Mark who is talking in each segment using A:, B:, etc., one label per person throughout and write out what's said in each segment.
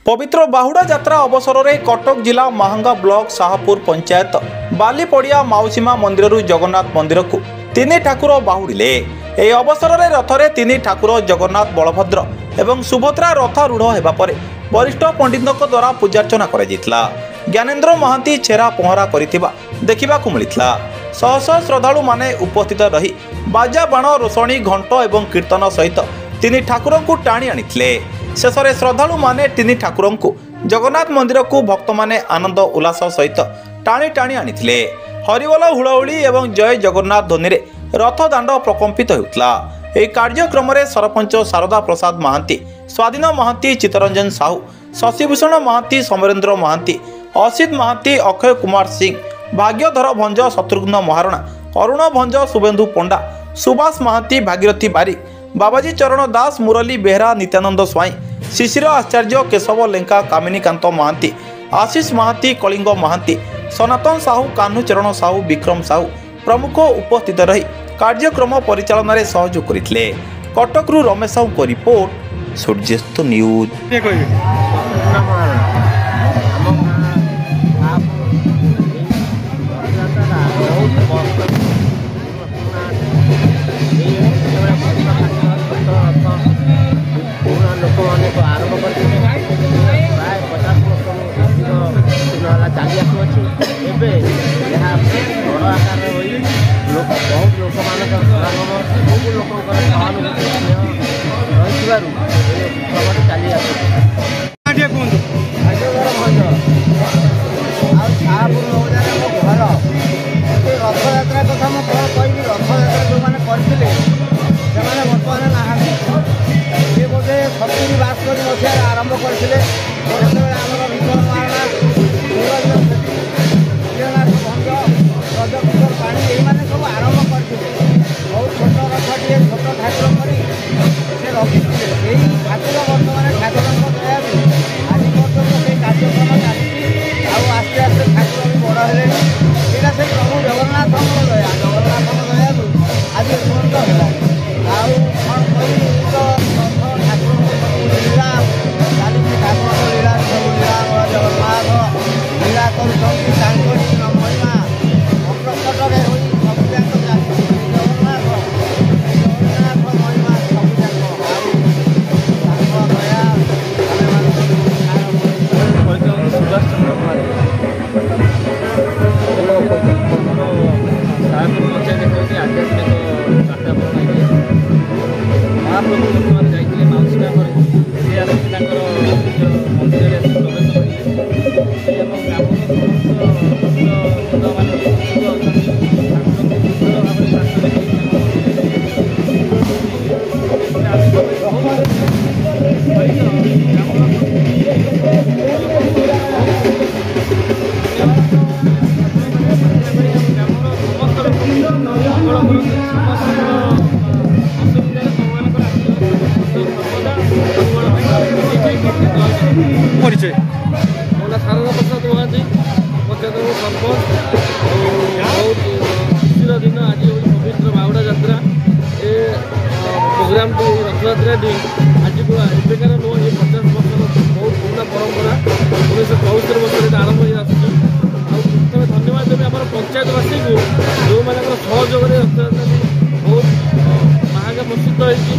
A: पवित्र बाहुड़ा यात्रा अवसर में कटक जिला महांगा ब्लॉक शाहपुर पंचायत बालीपड़िया मौसीमा मंदिर जगन्नाथ मंदिर को तीन ठाकुर बाहुड़िले। यह अवसर में रथ में तीन ठाकुर जगन्नाथ बलभद्र एवं सुभद्रा रथ रूढ़ होगा पर वरिष्ठ पंडितों द्वारा पूजार्चना कर ज्ञानेन्द्र महांती छेरा पहरा देखा मिलता। शह शह श्रद्धालु माने उपस्थित रही बाजा बाण रोषणी घंट एवं कीर्तन सहित तीन ठाकुर को टाणी आनी शेष में श्रद्धालु माने तीन ठाकुर को जगन्नाथ मंदिर को भक्त माने आनंद उल्लास सहित टाणी टाणी आनी हरिबोल हुड़हुड़ी एवं जय जगन्नाथ ध्वनि रथ दाण्ड प्रकम्पित होता। यह कार्यक्रम में सरपंच शारदा प्रसाद महांती, स्वाधीन महांती, चित्तरंजन साहू, शशिभूषण महांती, समरेन्द्र महांती, असित महांती, अक्षय कुमार सिंह, भाग्यधर भंज, शत्रुघ्न महारणा, अरुण भंज, शुभेन्दु पंडा, सुभाष महांती, भागीरथी बारिक, बाबाजी चरण दास, मुरली बेहरा, नित्यानंद स्वाई, शिशिर आचार्य, केशव लेंका, कामिनीकांत महांती, आशीष महांती, कलिंग महांती, सनातन साहू, कान्हू चरण साहू, विक्रम साहू प्रमुख उपस्थित रही कार्यक्रम परिचालन में सहयोग करते। कटकरू रमेश साहू को रिपोर्ट, सूर्यास्त न्यूज।
B: रथयात्रा कथा मुझे रथयात्रा जो मैंने करते से बोधे 70-72 मसीह आरंभ करते आमर विक्रम महारणा, भंज, रजकिशोर पाणी ये सब आरंभ करते बहुत छोट रथटे छोट ठाकुर कर रखी ठाकुर बर्तमान ठाकुर दया आज पर्यटन से कार्यक्रम चलती आस्ते आस्ते ठाकुर भी बड़ है यहाँ से प्रभु जगन्नाथ दया जगन्नाथ दया आज पर्यटन है ठाकुर लीला चलती ठाकुर लीला सब लीला जगन्नाथ लीला कर महिमा प्रकटने सब जाक चलती जगन्नाथ महिमा सब जाक दया सुभाष चंद्र कुमार आध्यात्मिक महाप्रभु जगन्नाथ जाइए मौसीमा घर मंदिर प्रवेश परिचय शारदा प्रसाद महांती पंचायत सरपंच बहुत खुशीर दिन आज पवित्र बाहुड़ा यात्रा ये प्रोग्राम रथयात्रा आज को एबेकार नुह ये 50 वर्ष बहुत पुराना परंपरा 1974 वर्ष आरंभ हो आसुच्छी। प्रथम धन्यवाद देवी आम पंचायतवासी को जो मान सहयोग रथयात्रा बहुत महांगा प्रसिद्ध होती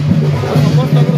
B: समस्त